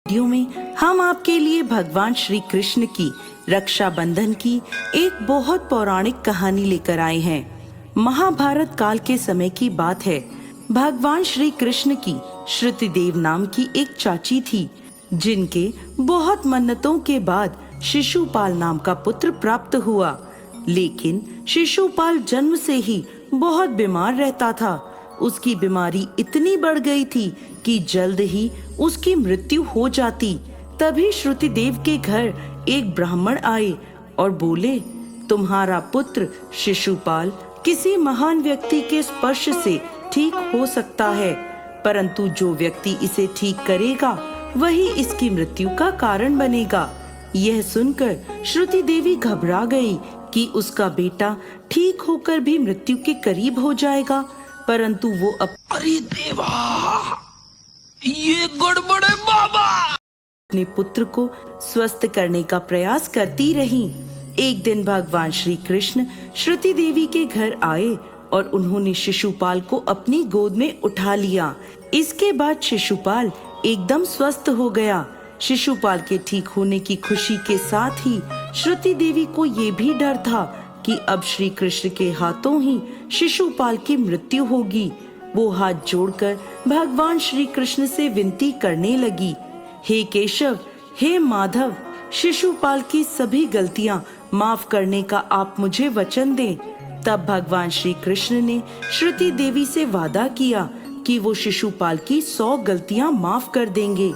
Video में हम आपके लिए भगवान श्री कृष्ण की रक्षाबंधन की एक बहुत पौराणिक कहानी लेकर आए हैं। महाभारत काल के समय की बात है। भगवान श्री कृष्ण की श्रुतिदेव नाम की एक चाची थी, जिनके बहुत मन्नतों के बाद शिशुपाल नाम का पुत्र प्राप्त हुआ। लेकिन शिशुपाल जन्म से ही बहुत बीमार रहता था। उसकी बीमारी इतनी बढ़ गई थी कि जल्द ही उसकी मृत्यु हो जाती। तभी श्रुतिदेव के घर एक ब्राह्मण आए और बोले, तुम्हारा पुत्र शिशुपाल किसी महान व्यक्ति के स्पर्श से ठीक हो सकता है, परंतु जो व्यक्ति इसे ठीक करेगा वही इसकी मृत्यु का कारण बनेगा। यह सुनकर श्रुति देवी घबरा गई कि उसका बेटा ठीक होकर भी मृत्यु के करीब हो जाएगा, परंतु वो अरे देवा, ये गड़बड़ है बाबा। अपने पुत्र को स्वस्थ करने का प्रयास करती रही। एक दिन भगवान श्री कृष्ण श्रुति देवी के घर आए और उन्होंने शिशुपाल को अपनी गोद में उठा लिया। इसके बाद शिशुपाल एकदम स्वस्थ हो गया। शिशुपाल के ठीक होने की खुशी के साथ ही श्रुति देवी को ये भी डर था कि अब श्री कृष्ण के हाथों ही शिशुपाल की मृत्यु होगी। वो हाथ जोड़कर भगवान श्री कृष्ण से विनती करने लगी, हे केशव, हे माधव, शिशुपाल की सभी गलतियां माफ करने का आप मुझे वचन दें। तब भगवान श्री कृष्ण ने श्रुति देवी से वादा किया कि वो शिशुपाल की 100 गलतियां माफ कर देंगे,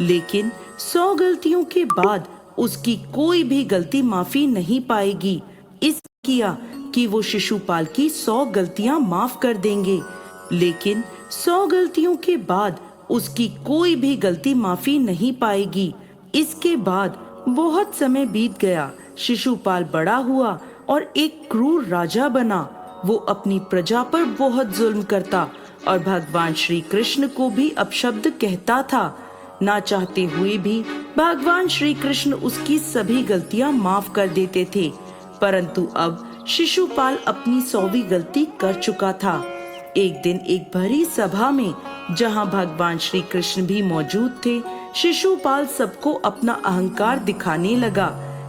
लेकिन 100 गलतियों के बाद उसकी कोई भी गलती माफी नहीं पाएगी। इस किया कि वो शिशुपाल की 100 गलतियां माफ कर देंगे, लेकिन 100 गलतियों के बाद उसकी कोई भी गलती माफी नहीं पाएगी। इसके बाद बहुत समय बीत गया। शिशुपाल बड़ा हुआ और एक क्रूर राजा बना। वो अपनी प्रजा पर बहुत जुल्म करता और भगवान श्री कृष्ण को भी अपशब्द कहता था। ना चाहते हुए भी भगवान श्री कृष्ण उसकी सभी गलतियां माफ कर देते थे, परंतु अब शिशुपाल अपनी 100वीं गलती कर चुका था। एक दिन एक भरी सभा में, जहां भगवान श्री कृष्ण भी मौजूद थे, शिशुपाल सबको अपना अहंकार दिखाने लगा।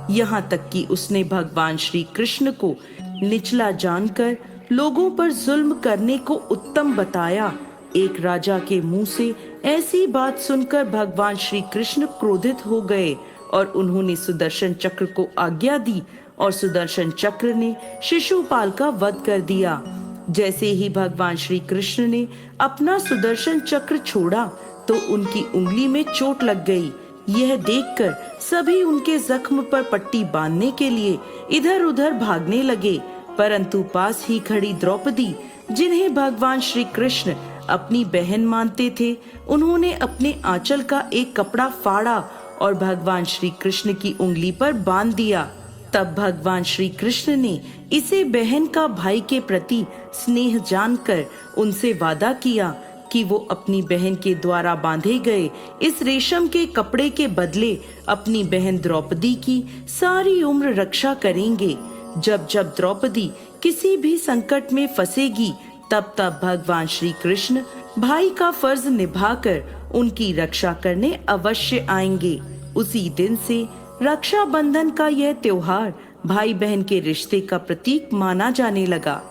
यहाँ तक कि उसने भगवान श्री कृष्ण को निचला जानकर लोगों पर जुल्म करने को उत्तम बताया। एक राजा के मुंह से ऐसी बात सुनकर भगवान श्री कृष्ण क्रोधित हो गए और उन्होंने सुदर्शन चक्र को आज्ञा दी और सुदर्शन चक्र ने शिशुपाल का वध कर दिया। जैसे ही भगवान श्री कृष्ण ने अपना सुदर्शन चक्र छोड़ा तो उनकी उंगली में चोट लग गई। यह देखकर सभी उनके जख्म पर पट्टी बांधने के लिए इधर उधर भागने लगे, परंतु पास ही खड़ी द्रौपदी, जिन्हें भगवान श्री कृष्ण अपनी बहन मानते थे, उन्होंने अपने आंचल का एक कपड़ा फाड़ा और भगवान श्री कृष्ण की उंगली पर बांध दिया। तब भगवान श्री कृष्ण ने इसे बहन का भाई के प्रति स्नेह जानकर उनसे वादा किया कि वो अपनी बहन के द्वारा बांधे गए इस रेशम के कपड़े के बदले अपनी बहन द्रौपदी की सारी उम्र रक्षा करेंगे। जब जब द्रौपदी किसी भी संकट में फंसेगी, तब तब भगवान श्री कृष्ण भाई का फर्ज निभाकर उनकी रक्षा करने अवश्य आएंगे। उसी दिन से रक्षाबंधन का यह त्योहार भाई बहन के रिश्ते का प्रतीक माना जाने लगा।